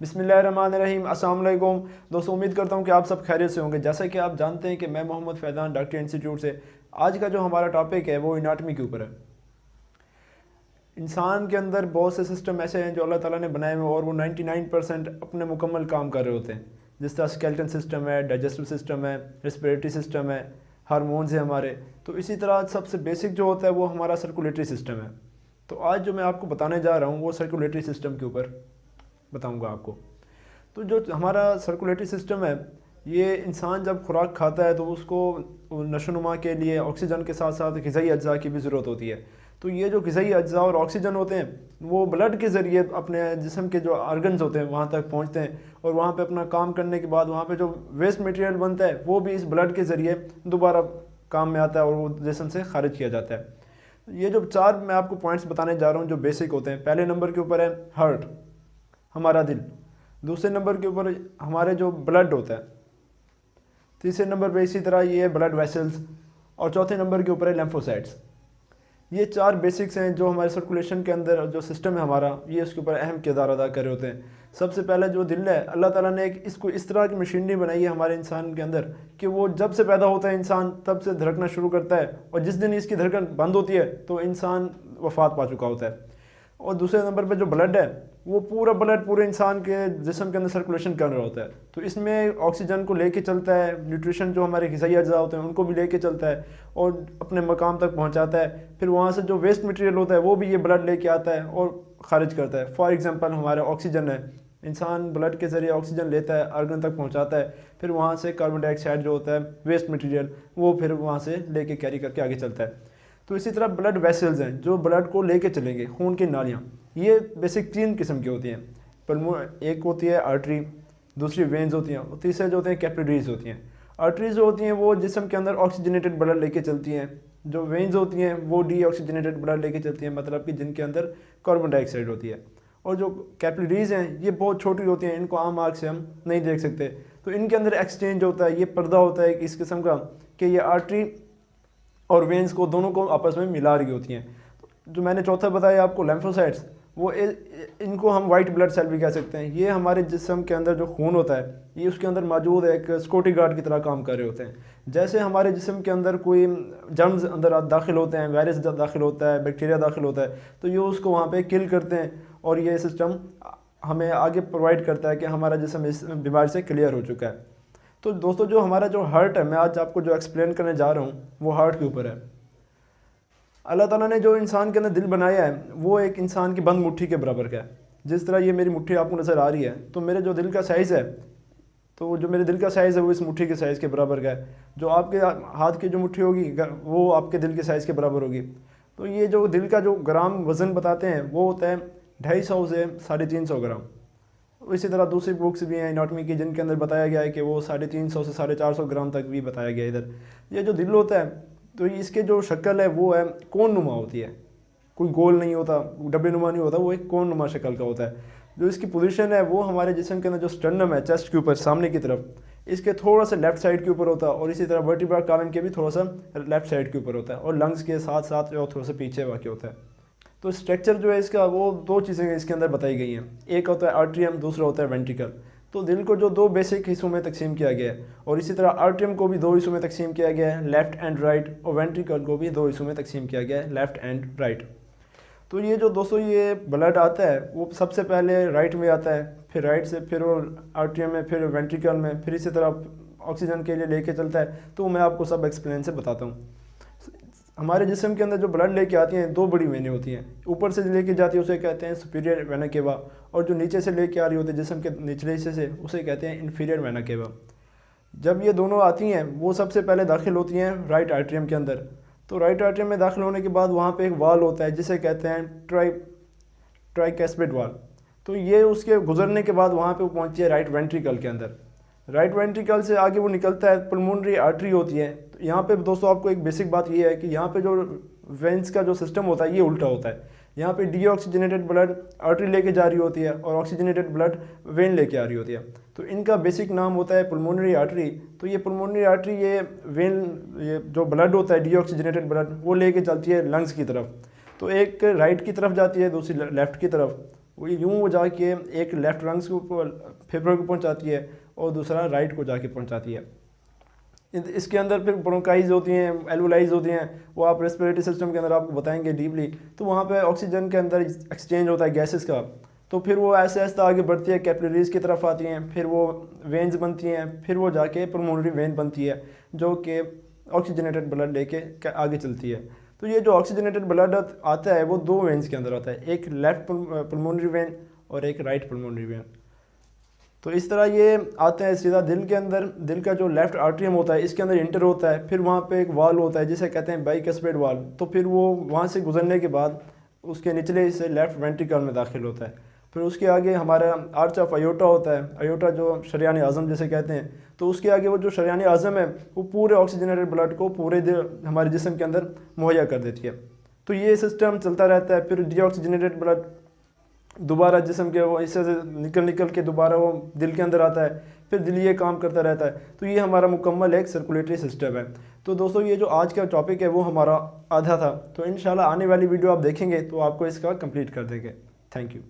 बिस्मिल्लाहिर्रहमानिर्रहीम। अस्सलाम वालेकुम दोस्तों, उम्मीद करता हूँ कि आप सब खैरियत से होंगे। जैसा कि आप जानते हैं कि मैं मोहम्मद फैज़ान डॉक्टर इंस्टीट्यूट से आज का जो हमारा टॉपिक है वो एनाटमी के ऊपर है। इंसान के अंदर बहुत से सिस्टम ऐसे हैं जो अल्लाह ताला ने बनाए हुए और वो 99% अपने मुकम्मल काम कर रहे होते हैं। जिस तरह स्केलेटन सिस्टम है, डाइजेस्टिव सिस्टम है, रेस्पिरेटरी सिस्टम है, हार्मोन्स हैं हमारे। तो इसी तरह सबसे बेसिक जो होता है वो हमारा सर्कुलेटरी सिस्टम है। तो आज जो मैं आपको बताने जा रहा हूँ वो सर्कुलेटरी सिस्टम के ऊपर बताऊँगा आपको। तो जो हमारा सर्कुलेटरी सिस्टम है, ये इंसान जब खुराक खाता है तो उसको नशोनुमा के लिए ऑक्सीजन के साथ साथ ग़िज़ाई अज्जा की भी ज़रूरत होती है। तो ये जो ग़िज़ाई अज्जा और ऑक्सीजन होते हैं वो ब्लड के ज़रिए अपने जिस्म के जो आर्गन्स होते हैं वहाँ तक पहुँचते हैं, और वहाँ पे अपना काम करने के बाद वहाँ पे जो वेस्ट मटेरियल बनता है वो भी इस ब्लड के ज़रिए दोबारा काम में आता है और वो जिस्म से खारिज किया जाता है। ये जो चार मैं आपको पॉइंट्स बताने जा रहा हूँ जो बेसिक होते हैं। पहले नंबर के ऊपर है हार्ट, हमारा दिल। दूसरे नंबर के ऊपर हमारे जो ब्लड होता है। तीसरे नंबर पे इसी तरह ये है ब्लड वेसल्स, और चौथे नंबर के ऊपर है लिम्फोसाइट्स। ये चार बेसिक्स हैं जो हमारे सर्कुलेशन के अंदर जो सिस्टम है हमारा, ये उसके ऊपर अहम किरदार अदा कर रहे होते हैं। सबसे पहले जो दिल है, अल्लाह ताला ने इसको इस तरह की मशीनरी बनाई है हमारे इंसान के अंदर कि वो जब से पैदा होता है इंसान तब से धड़कना शुरू करता है, और जिस दिन इसकी धड़कन बंद होती है तो इंसान वफात पा चुका होता है। और दूसरे नंबर पे जो ब्लड है, वो पूरा ब्लड पूरे इंसान के जिस्म के अंदर सर्कुलेशन कर रहा होता है। तो इसमें ऑक्सीजन को लेके चलता है, न्यूट्रिशन जो हमारे ग़िज़ाई अज्जा होते हैं उनको भी लेके चलता है और अपने मकाम तक पहुंचाता है। फिर वहाँ से जो वेस्ट मटेरियल होता है वो भी ये ब्लड लेके आता है और ख़ारिज करता है। फॉर एग्जांपल हमारा ऑक्सीजन है, इंसान ब्लड के ज़रिए ऑक्सीजन लेता है, आर्गन तक पहुँचाता है, फिर वहाँ से कार्बन डाइऑक्साइड जो होता है वेस्ट मटीरियल वो फिर वहाँ से लेके कैरी करके आगे चलता है। तो इसी तरह ब्लड वेसल्स हैं जो ब्लड को लेके चलेंगे, खून की नालियाँ। ये बेसिक तीन किस्म की होती हैं। एक होती है आर्टरी, दूसरी वेन्स होती हैं, और तीसरे जो होते हैं कैपिलरीज होती हैं। आर्टरीज जो होती हैं वो जिस्म के अंदर ऑक्सीजनेटेड ब्लड लेके चलती हैं। जो वेन्स होती हैं वो डी ऑक्सीजनेटेड ब्लड लेके चलती हैं, मतलब कि जिनके अंदर कार्बन डाइऑक्साइड होती है। और जो कैपिलरीज हैं ये बहुत छोटी होती हैं, इनको आम आँख से हम नहीं देख सकते। तो इनके अंदर एक्सचेंज होता है, ये पर्दा होता है इस किस्म का कि ये आर्टरी और वेन्स को दोनों को आपस में मिला रही होती हैं। जो मैंने चौथा बताया आपको लिम्फोसाइट्स, वो इनको हम वाइट ब्लड सेल भी कह सकते हैं। ये हमारे जिस्म के अंदर जो खून होता है ये उसके अंदर मौजूद है, एक सिक्योरिटी गार्ड की तरह काम कर रहे होते हैं। जैसे हमारे जिस्म के अंदर कोई जर्म्स अंदर दाखिल होते हैं, वायरस दाखिल होता है, बैक्टीरिया दाखिल होता है, तो ये उसको वहाँ पे किल करते हैं और ये सिस्टम हमें आगे प्रोवाइड करता है कि हमारा जिस्म इस बीमारी से क्लियर हो चुका है। तो दोस्तों जो हमारा जो हार्ट है, मैं आज आपको जो एक्सप्लेन करने जा रहा हूँ वो हार्ट के ऊपर है। अल्लाह ताला ने जो इंसान के अंदर दिल बनाया है वो एक इंसान की बंद मुट्ठी के बराबर का है। जिस तरह ये मेरी मुट्ठी आपको नज़र आ रही है, तो मेरे जो दिल का साइज़ है, तो जो मेरे दिल का साइज़ है वो इस मुट्ठी के साइज़ के बराबर का है। जो आपके हाथ की जो मुट्ठी होगी वो आपके दिल के साइज़ के बराबर होगी। तो ये जो दिल का जो ग्राम वज़न बताते हैं वो होता है 250 से 350 ग्राम। इसी तरह दूसरी बुक्स भी हैं एनाटॉमी की जिनके अंदर बताया गया है कि वो 350 से 450 ग्राम तक भी बताया गया है इधर। ये जो दिल होता है तो इसके जो शक्ल है वो है कोन नुमा होती है, कोई गोल नहीं होता, डब्बे नुमा नहीं होता, वो एक कोन नुमा शक्ल का होता है। जो इसकी पोजीशन है वो हमारे जिस्म के अंदर जो स्टर्नम है चेस्ट के ऊपर सामने की तरफ, इसके थोड़ा सा लेफ्ट साइड के ऊपर होता है, और इसी तरह वर्टिब्रल कॉलम के भी थोड़ा सा लेफ्ट साइड के ऊपर होता है, और लंग्स के साथ साथ जो थोड़ा सा पीछे वाक़ होता है। तो स्ट्रक्चर जो है इसका, वो दो चीज़ें इसके अंदर बताई गई हैं। एक होता है आर्ट्रियम, दूसरा होता है वेंट्रिकल। तो दिल को जो दो बेसिक हिस्सों में तकसीम किया गया है, और इसी तरह आर्ट्रियम को भी दो हिस्सों में तकसीम किया गया है, लेफ़्ट एंड राइट, और वेंट्रिकल को भी दो हिस्सों में तकसीम किया गया है, लेफ़्ट एंड राइट। तो ये जो दोस्तों ये ब्लड आता है वो सबसे पहले राइट में आता है, फिर राइट से फिर वो आर्ट्रियम में, फिर वेंट्रिकल में, फिर इसी तरह ऑक्सीजन के लिए लेके चलता है। तो मैं आपको सब एक्सप्लेन से बताता हूँ। हमारे जिस्म के अंदर जो ब्लड लेके आती हैं दो बड़ी वेनें होती हैं। ऊपर से लेके जाती है उसे कहते हैं सुपीरियर वेना केवा, और जो नीचे से लेके आ रही होती है जिस्म के निचले हिस्से से उसे कहते हैं इन्फीरियर वेना केवा। जब ये दोनों आती हैं वो सबसे पहले दाखिल होती हैं राइट आर्ट्रियम के अंदर। तो राइट आर्ट्रियम में दाखिल होने के बाद वहाँ पे एक वाल होता है जिसे कहते हैं ट्राइकैस्पिड वाल। तो ये उसके गुजरने के बाद वहाँ पे वो पहुँचती है राइट वेंट्रिकल के अंदर। राइट वेंट्रिकल से आगे वो निकलता है, पुल्मोनरी आर्टरी होती है। तो यहाँ पे दोस्तों आपको एक बेसिक बात ये है कि यहाँ पे जो वेंस का जो सिस्टम होता है ये उल्टा होता है। यहाँ पे डीऑक्सीजनेटेड ब्लड आर्टरी लेके जा रही होती है और ऑक्सीजनेटेड ब्लड वेन लेके आ रही होती है। तो इनका बेसिक नाम होता है पुल्मोनरी आर्टरी। तो ये पुल्मोनरी आर्टरी ये वेन, ये जो ब्लड होता है डीऑक्सीजनेटेड ब्लड वो लेके चलती है लंग्स की तरफ। तो एक राइट की तरफ जाती है, दूसरी लेफ़्ट की तरफ। वो यूँ वो जाके एक लेफ्ट लंग्स को फेफड़ों को पहुंचाती है और दूसरा राइट को जाके पहुंचाती है। इसके अंदर फिर ब्रोंकाइज होती हैं, एल्वोलाइज होती हैं, वो आप रेस्पिरेटरी सिस्टम के अंदर आपको बताएंगे डीपली। तो वहाँ पे ऑक्सीजन के अंदर एक्सचेंज होता है गैसेस का, तो फिर वो ऐसे ऐसे आगे बढ़ती है, कैपिलरीज की तरफ आती हैं, फिर वो वेन्स बनती हैं, फिर वो जाके पल्मोनरी वेन बनती है जो कि ऑक्सीजनेटेड ब्लड लेके आगे चलती है। तो ये जो ऑक्सीजनेटेड ब्लड आता है वो दो वेन्स के अंदर आता है, एक लेफ्ट पल्मोनरी वेन और एक राइट पल्मोनरी वेन। तो इस तरह ये आते हैं सीधा दिल के अंदर। दिल का जो लेफ्ट आर्ट्रियम होता है इसके अंदर इंटर होता है, फिर वहाँ पे एक वाल होता है जिसे कहते हैं बाइकस्पेड वाल। तो फिर वो वहाँ से गुजरने के बाद उसके निचले हिस्से लेफ्ट वेंट्रिकल में दाखिल होता है। फिर उसके आगे हमारा आर्च ऑफ अयोटा होता है, अयोटा जो शरियान आज़म जिसे कहते हैं। तो उसके आगे वो जो शरियान आज़म है वो पूरे ऑक्सीजनेटेड ब्लड को पूरे हमारे जिस्म के अंदर मुहैया कर देती है। तो ये सिस्टम चलता रहता है। फिर डीऑक्सीजनेटेड ब्लड दोबारा जिस्म के वो हिस्से से निकल के दोबारा वो दिल के अंदर आता है, फिर दिल ये काम करता रहता है। तो ये हमारा मुकम्मल एक सर्कुलेटरी सिस्टम है। तो दोस्तों ये जो आज का टॉपिक है वो हमारा आधा था, तो इंशाल्लाह आने वाली वीडियो आप देखेंगे तो आपको इसका कंप्लीट कर देंगे। Thank you.